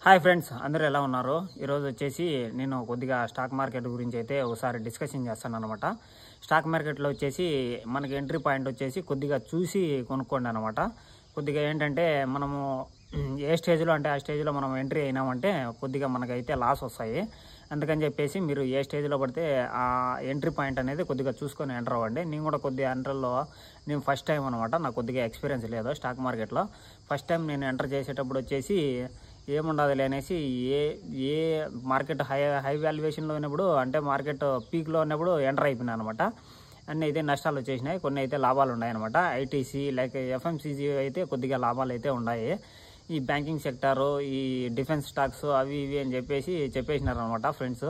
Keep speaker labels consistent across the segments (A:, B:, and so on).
A: Hi friends, అందరూ ఎలా ఉన్నారు? ఈరోజు వచ్చేసి నేను కొద్దిగా స్టాక్ మార్కెట్ గురించి అయితే ఒకసారి డిస్కషన్ చేస్తాను అనమాట. స్టాక్ మార్కెట్లో వచ్చేసి మనకి ఎంట్రీ పాయింట్ వచ్చేసి కొద్దిగా చూసి కొనుక్కోండి అనమాట. కొద్దిగా ఏంటంటే మనము ఏ స్టేజ్లో అంటే ఆ స్టేజ్లో మనం ఎంట్రీ అయినామంటే కొద్దిగా మనకైతే లాస్ వస్తాయి. అందుకని చెప్పేసి మీరు ఏ స్టేజ్లో పడితే ఆ ఎంట్రీ పాయింట్ అనేది కొద్దిగా చూసుకొని ఎంటర్ అవ్వండి. నేను కూడా కొద్దిగా ఎంటర్లో నేను ఫస్ట్ టైం అనమాట, నాకు కొద్దిగా ఎక్స్పీరియన్స్ లేదు స్టాక్ మార్కెట్లో. ఫస్ట్ టైం నేను ఎంటర్ చేసేటప్పుడు వచ్చేసి ఏముండదు అనేసి ఏ మార్కెట్ హై వాల్యుయేషన్లో ఉన్నప్పుడు అంటే మార్కెట్ పీక్లో ఉన్నప్పుడు ఎంటర్ అయిపోయినాయి అనమాట. అన్నీ అయితే నష్టాలు వచ్చేసినాయి, కొన్ని అయితే లాభాలు ఉన్నాయన్నమాట. ఐటీసీ లైక్ ఎఫ్ఎంసీజీ అయితే కొద్దిగా లాభాలు అయితే ఉన్నాయి. ఈ బ్యాంకింగ్ సెక్టారు, ఈ డిఫెన్స్ స్టాక్స్ అవి ఇవి అని చెప్పేసినారు అనమాట ఫ్రెండ్స్.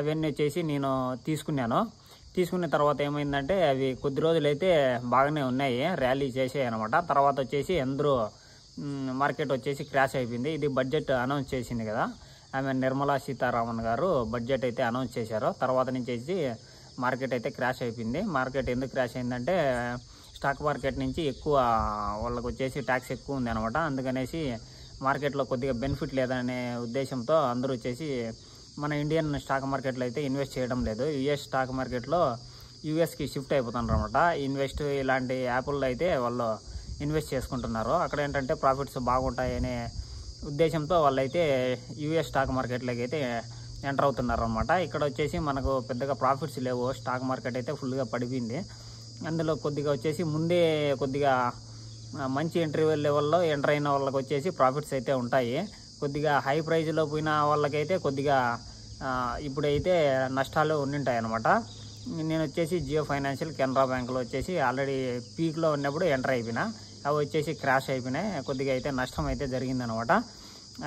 A: అవన్నీ వచ్చేసి నేను తీసుకున్న తర్వాత ఏమైందంటే అవి కొద్ది రోజులు అయితే బాగానే ఉన్నాయి, ర్యాలీ చేసాయి అనమాట. తర్వాత వచ్చేసి అందరూ మార్కెట్ వచ్చేసి క్రాష్ అయిపోయింది. ఇది బడ్జెట్ అనౌన్స్ చేసింది కదా, ఆమె నిర్మలా సీతారామన్ గారు బడ్జెట్ అయితే అనౌన్స్ చేశారు. తర్వాత నుంచి మార్కెట్ అయితే క్రాష్ అయిపోయింది. మార్కెట్ ఎందుకు క్రాష్ అయిందంటే స్టాక్ మార్కెట్ నుంచి ఎక్కువ వాళ్ళకి వచ్చేసి ట్యాక్స్ ఎక్కువ ఉంది అనమాట. అందుకనేసి మార్కెట్లో కొద్దిగా బెనిఫిట్ లేదనే ఉద్దేశంతో అందరూ వచ్చేసి మన ఇండియన్ స్టాక్ మార్కెట్లో అయితే ఇన్వెస్ట్ చేయడం లేదు. యుఎస్ స్టాక్ మార్కెట్లో యుఎస్కి షిఫ్ట్ అయిపోతున్నారు అనమాట. ఇలాంటి యాప్ల్లో అయితే వాళ్ళు ఇన్వెస్ట్ చేసుకుంటున్నారు. అక్కడ ఏంటంటే ప్రాఫిట్స్ బాగుంటాయనే ఉద్దేశంతో వాళ్ళైతే యుఎస్ స్టాక్ మార్కెట్లోకి అయితే ఎంటర్ అవుతున్నారు అనమాట. ఇక్కడ వచ్చేసి మనకు పెద్దగా ప్రాఫిట్స్ లేవు, స్టాక్ మార్కెట్ అయితే ఫుల్గా పడిపోయింది. అందులో కొద్దిగా వచ్చేసి ముందే కొద్దిగా మంచి ఎంట్రీ లెవెల్లో ఎంటర్ అయిన వాళ్ళకి వచ్చేసి ప్రాఫిట్స్ అయితే ఉంటాయి. కొద్దిగా హై ప్రైజ్లో పోయిన వాళ్ళకైతే కొద్దిగా ఇప్పుడైతే నష్టాలు ఉండింటాయి అనమాట. నేను వచ్చేసి జియో ఫైనాన్షియల్, కెనరా బ్యాంకులో వచ్చేసి ఆల్రెడీ పీక్లో ఉన్నప్పుడు ఎంటర్ అయిపోయినా, అవి వచ్చేసి క్రాష్ అయిపోయినాయి. కొద్దిగా అయితే నష్టం అయితే జరిగిందనమాట.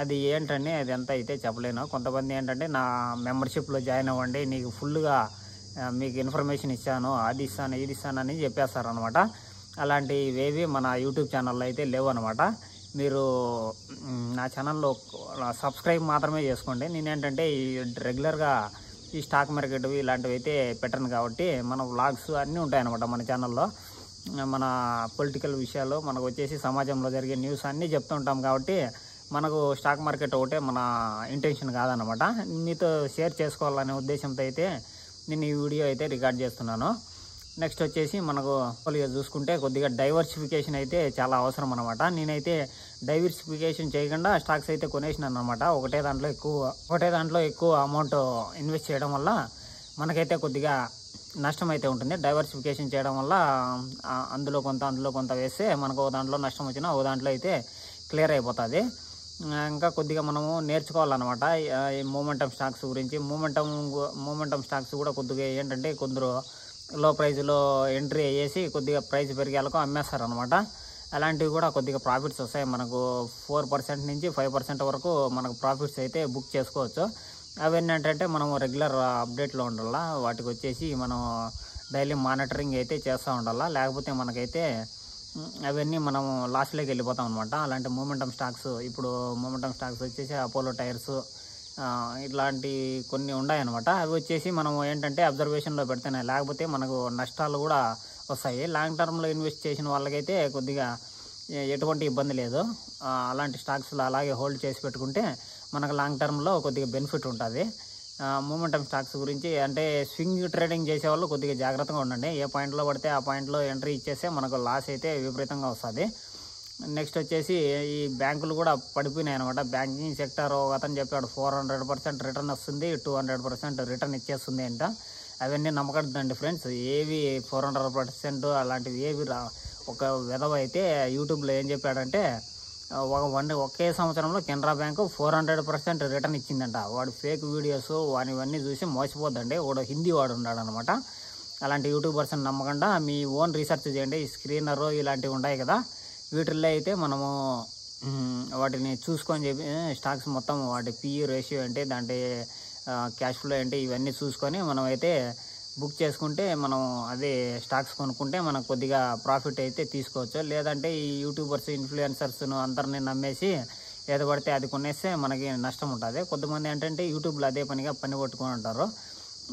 A: అది ఏంటంటే అది ఎంత అయితే చెప్పలేను. కొంతమంది ఏంటంటే నా మెంబర్షిప్లో జాయిన్ అవ్వండి, నీకు ఫుల్గా మీకు ఇన్ఫర్మేషన్ ఇచ్చాను, అది ఇస్తాను ఇది ఇస్తాను అని చెప్పేస్తారనమాట. అలాంటివేవి మన యూట్యూబ్ ఛానల్లో అయితే లేవు అనమాట. మీరు నా ఛానల్లో సబ్స్క్రైబ్ మాత్రమే చేసుకోండి. నేనేంటంటే ఈ రెగ్యులర్గా ఈ స్టాక్ మార్కెట్ ఇలాంటివి అయితే పెట్టను కాబట్టి మన వ్లాగ్స్ అన్నీ ఉంటాయన్నమాట మన ఛానల్లో. మన పొలిటికల్ విషయాలు, మనకు వచ్చేసి సమాజంలో జరిగే న్యూస్ అన్నీ చెప్తూ ఉంటాం కాబట్టి మనకు స్టాక్ మార్కెట్ ఒకటే మన ఇంటెన్షన్ కాదనమాట. మీతో షేర్ చేసుకోవాలనే ఉద్దేశంతో అయితే నేను ఈ వీడియో అయితే రికార్డ్ చేస్తున్నాను. నెక్స్ట్ వచ్చేసి మనకు చూసుకుంటే కొద్దిగా డైవర్సిఫికేషన్ అయితే చాలా అవసరం అనమాట. నేనైతే డైవర్సిఫికేషన్ చేయకుండా స్టాక్స్ అయితే కొనేసినాను అనమాట. ఒకటే దాంట్లో ఎక్కువ అమౌంట్ ఇన్వెస్ట్ చేయడం వల్ల మనకైతే కొద్దిగా నష్టం అయితే ఉంటుంది. డైవర్సిఫికేషన్ చేయడం వల్ల అందులో కొంత వేస్తే మనకు ఒక దాంట్లో నష్టం వచ్చినా ఒక దాంట్లో అయితే క్లియర్ అయిపోతుంది. ఇంకా కొద్దిగా మనము నేర్చుకోవాలన్నమాట ఈ మూమెంటమ్ స్టాక్స్ గురించి. మూమెంటమ్ స్టాక్స్ కూడా కొద్దిగా ఏంటంటే కొందరు లో ప్రైజ్లో ఎంట్రీ అయ్యేసి కొద్దిగా ప్రైస్ పెరిగేలకు అమ్మేస్తారనమాట. అలాంటివి కూడా కొద్దిగా ప్రాఫిట్స్ వస్తాయి. మనకు 4% నుంచి 5% వరకు మనకు ప్రాఫిట్స్ అయితే బుక్ చేసుకోవచ్చు. అవన్నీ ఏంటంటే మనం రెగ్యులర్ అప్డేట్లో ఉండాలా, వాటికి వచ్చేసి మనం డైలీ మానిటరింగ్ అయితే చేస్తూ ఉండాలా, లేకపోతే మనకైతే అవన్నీ మనం లాస్ట్లోకి వెళ్ళిపోతాం అనమాట. అలాంటి మూమెంటమ్ స్టాక్స్, ఇప్పుడు మూమెంటమ్ స్టాక్స్ వచ్చేసి అపోలో టైర్స్ ఇట్లాంటి కొన్ని ఉన్నాయన్నమాట. అవి వచ్చేసి మనం ఏంటంటే అబ్జర్వేషన్లో పెడితేనే, లేకపోతే మనకు నష్టాలు కూడా వస్తాయి. లాంగ్ టర్మ్లో ఇన్వెస్ట్ చేసిన వాళ్ళకైతే కొద్దిగా ఎటువంటి ఇబ్బంది లేదు. అలాంటి స్టాక్స్లో అలాగే హోల్డ్ చేసి పెట్టుకుంటే మనకు లాంగ్ టర్మ్లో కొద్దిగా బెనిఫిట్ ఉంటుంది. మూమెంటమ్ స్టాక్స్ గురించి అంటే స్వింగ్ ట్రేడింగ్ చేసేవాళ్ళు కొద్దిగా జాగ్రత్తగా ఉండండి. ఏ పాయింట్లో పడితే ఆ పాయింట్లో ఎంట్రీ ఇచ్చేస్తే మనకు లాస్ అయితే విపరీతంగా వస్తుంది. నెక్స్ట్ వచ్చేసి ఈ బ్యాంకులు కూడా పడిపోయినాయి అనమాట. బ్యాంకింగ్ సెక్టర్ అతను చెప్పాడు 400% రిటర్న్ వస్తుంది, 200% రిటర్న్ ఇచ్చేస్తుంది అంట. అవన్నీ నమ్మకద్దండి ఫ్రెండ్స్. ఏవి 400% అలాంటివి ఏవి ఒక విధవ అయితే యూట్యూబ్లో ఏం చెప్పాడంటే ఒకే సంవత్సరంలో కెనరా బ్యాంకు 400% రిటర్న్ ఇచ్చిందంట. వాడు ఫేక్ వీడియోస్ ఇవన్నీ చూసి మోసపోద్దండి. వాడు హిందీ వాడు ఉన్నాడు అనమాట. అలాంటి యూట్యూబర్స్ నమ్మకుండా మీ ఓన్ రీసెర్చ్ చేయండి. ఈ స్క్రీనర్ ఇలాంటివి ఉన్నాయి కదా, వీటిల్లో అయితే మనము వాటిని చూసుకొని చెప్పి స్టాక్స్ మొత్తం వాటి పిఈ రేషియో ఏంటి, దాంట్లో క్యాష్ ఫ్లో ఏంటి, ఇవన్నీ చూసుకొని మనం అయితే బుక్ చేసుకుంటే మనం అదే స్టాక్స్ కొనుక్కుంటే మనకు కొద్దిగా ప్రాఫిట్ అయితే తీసుకోవచ్చు. లేదంటే ఈ యూట్యూబర్స్ ఇన్ఫ్లుయెన్సర్స్ను అందరినీ నమ్మేసి ఏది పడితే అది కొనేస్తే మనకి నష్టం ఉంటుంది. కొంతమంది ఏంటంటే యూట్యూబ్లో అదే పనిగా పని కొట్టుకొని ఉంటారు.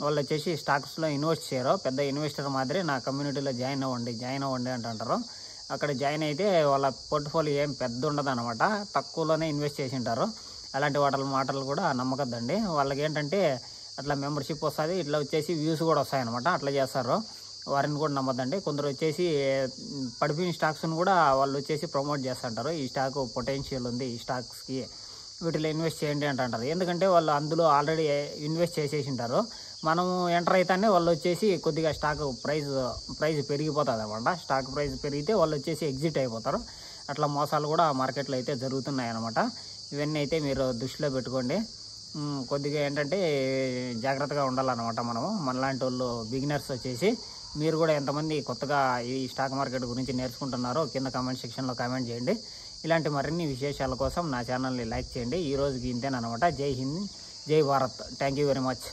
A: వాళ్ళు వచ్చేసి స్టాక్స్లో ఇన్వెస్ట్ చేయరు. పెద్ద ఇన్వెస్టర్ మాదిరి నా కమ్యూనిటీలో జాయిన్ అవ్వండి అంటుంటారు. అక్కడ జాయిన్ అయితే వాళ్ళ పోర్ట్ఫోలియో ఏం పెద్ద ఉండదు అనమాట, తక్కువలోనే ఇన్వెస్ట్ చేసి ఉంటారు. అలాంటి మాటలు కూడా నమ్మకద్దండి. వాళ్ళకి ఏంటంటే అట్లా మెంబర్షిప్ వస్తుంది, ఇట్లా వచ్చేసి వ్యూస్ కూడా వస్తాయన్నమాట, అట్లా చేస్తారు. వారిని కూడా నమ్మద్దండి. కొందరు వచ్చేసి పడిపోయిన స్టాక్స్ను కూడా వాళ్ళు వచ్చేసి ప్రమోట్ చేస్తుంటారు. ఈ స్టాక్ పొటెన్షియల్ ఉంది, ఈ స్టాక్స్కి వీటిలో ఇన్వెస్ట్ చేయండి అంటారు. ఎందుకంటే వాళ్ళు అందులో ఆల్రెడీ ఇన్వెస్ట్ చేసేసి ఉంటారు. మనము ఎంటర్ అయితేనే వాళ్ళు వచ్చేసి కొద్దిగా స్టాక్ ప్రైస్ పెరిగిపోతుంది అన్నమాట. స్టాక్ ప్రైస్ పెరిగితే వాళ్ళు వచ్చేసి ఎగ్జిట్ అయిపోతారు. అట్లా మోసాలు కూడా మార్కెట్లో అయితే జరుగుతున్నాయి అన్నమాట. ఇవన్నీ అయితే మీరు దృష్టిలో పెట్టుకోండి. కొద్దిగా ఏంటంటే జాగ్రత్తగా ఉండాలన్నమాట. మనలాంటి వాళ్ళు బిగినర్స్ వచ్చేసి మీరు కూడా ఎంతమంది కొత్తగా ఈ స్టాక్ మార్కెట్ గురించి నేర్చుకుంటున్నారో కింద కామెంట్ సెక్షన్లో కామెంట్ చేయండి. ఇలాంటి మరిన్ని విశేషాల కోసం నా ఛానల్ని లైక్ చేయండి. ఈ రోజుకి ఇంతేనమాట. జై హింద్, జై Bharat. Thank you very much.